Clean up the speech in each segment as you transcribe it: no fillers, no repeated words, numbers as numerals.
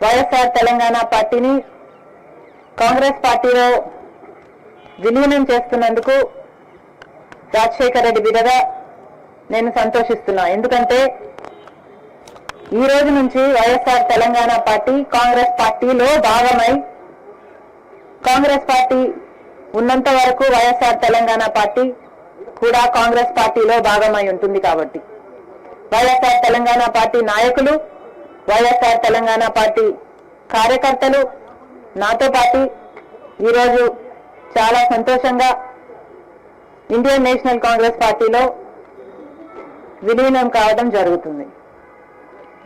వైఎస్ఆర్ తెలంగాణ పార్టీని కాంగ్రెస్ పార్టీలో విలీనం చేస్తున్నందుకు రాజశేఖర రెడ్డి బిడ్డగా నేను సంతోషిస్తున్నా. ఎందుకంటే ఈ రోజు నుంచి వైఎస్ఆర్ తెలంగాణ పార్టీ కాంగ్రెస్ పార్టీలో భాగమై, కాంగ్రెస్ పార్టీ ఉన్నంత వరకు వైఎస్ఆర్ తెలంగాణ పార్టీ కూడా కాంగ్రెస్ పార్టీలో భాగమై ఉంటుంది. కాబట్టి వైఎస్ఆర్ తెలంగాణ పార్టీ నాయకులు, వైఎస్ఆర్ తెలంగాణ పార్టీ కార్యకర్తలు నాతో పాటు ఈరోజు చాలా సంతోషంగా ఇండియన్ నేషనల్ కాంగ్రెస్ పార్టీలో విలీనం కావడం జరుగుతుంది.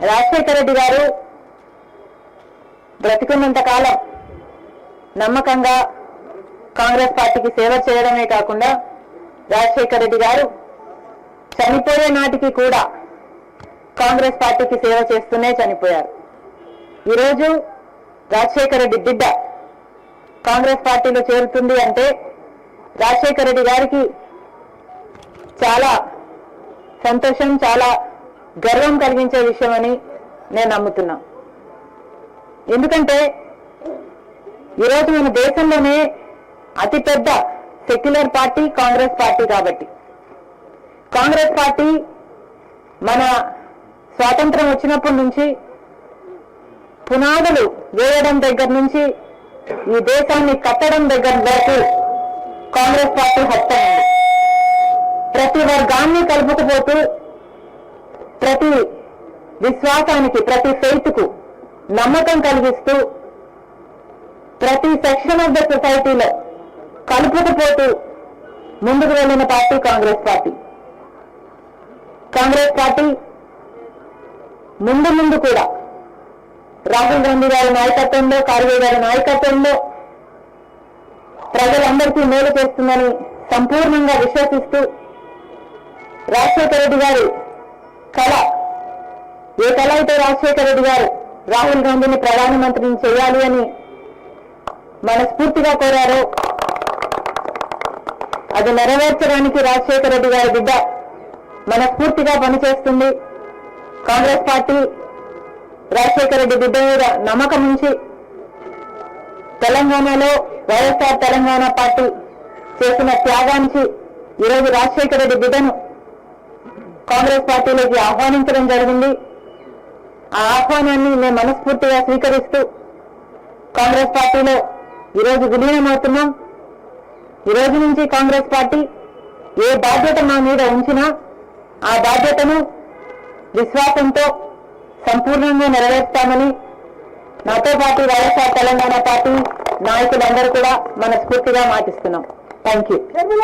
రాజశేఖర రెడ్డి గారు బ్రతికున్నంత కాలం నమ్మకంగా కాంగ్రెస్ పార్టీకి సేవ చేయడమే కాకుండా రాజశేఖర రెడ్డి గారు చనిపోయే నాటికి కూడా కాంగ్రెస్ పార్టీకి సేవ చేస్తూనే చనిపోయారు. ఈరోజు రాజశేఖర రెడ్డి బిడ్డ కాంగ్రెస్ పార్టీలో చేరుతుంది అంటే రాజశేఖర రెడ్డి గారికి చాలా సంతోషం, చాలా గర్వం కలిగించే విషయమని నేను నమ్ముతున్నా. ఎందుకంటే ఈరోజు మన దేశంలోనే అతిపెద్ద సెక్యులర్ పార్టీ కాంగ్రెస్ పార్టీ. కాబట్టి కాంగ్రెస్ పార్టీ మన స్వాతంత్రం వచ్చినప్పటి నుంచి పునాదులు వేయడం దగ్గర నుంచి ఈ దేశాన్ని కట్టడం దగ్గర వరకు కాంగ్రెస్ పార్టీ హస్తమైంది. ప్రతి వర్గాన్ని కలుపుకుపోతూ, ప్రతి విశ్వాసానికి, ప్రతి ఫెయిత్కు నమ్మకం కలిగిస్తూ, ప్రతి సెక్షన్ ఆఫ్ ద సొసైటీలో కలుపుకుపోతూ ముందుకు వెళ్లిన party Congress party. Congress party ముందు కూడా రాహుల్ గాంధీ గారి నాయకత్వంలో, ఖార్గే గారి నాయకత్వంలో ప్రజలందరికీ మేలు చేస్తుందని సంపూర్ణంగా విశ్వసిస్తూ, రాజశేఖర రెడ్డి గారి కళ, ఏ కళ అయితే రాజశేఖర రెడ్డి గారు రాహుల్ గాంధీని ప్రధానమంత్రిని చేయాలి అని మనస్ఫూర్తిగా కోరారో అది నెరవేర్చడానికి రాజశేఖర రెడ్డి గారి బిడ్డ మనస్ఫూర్తిగా పనిచేస్తుంది. కాంగ్రెస్ పార్టీ రాజశేఖర రెడ్డి బిడ్డ మీద నమ్మకం ఉంచి తెలంగాణలో వైఎస్ఆర్ తెలంగాణ పార్టీ చేసిన త్యాగానికి ఈరోజు రాజశేఖర రెడ్డి బిడ్డను కాంగ్రెస్ పార్టీలోకి ఆహ్వానించడం జరిగింది. ఆ ఆహ్వానాన్ని మేము మనస్ఫూర్తిగా స్వీకరిస్తూ కాంగ్రెస్ పార్టీలో ఈరోజు విలీనమవుతున్నాం. ఈ రోజు నుంచి కాంగ్రెస్ పార్టీ ఏ బాధ్యత మా మీద ఉంచినా ఆ బాధ్యతను విశ్వాసంతో సంపూర్ణంగా నెరవేర్స్తామని నాతో పాటు వైఎస్ఆర్ తెలంగాణ పార్టీ నాయకులందరూ కూడా మనస్ఫూర్తిగా మాటిస్తున్నాం. Thank you.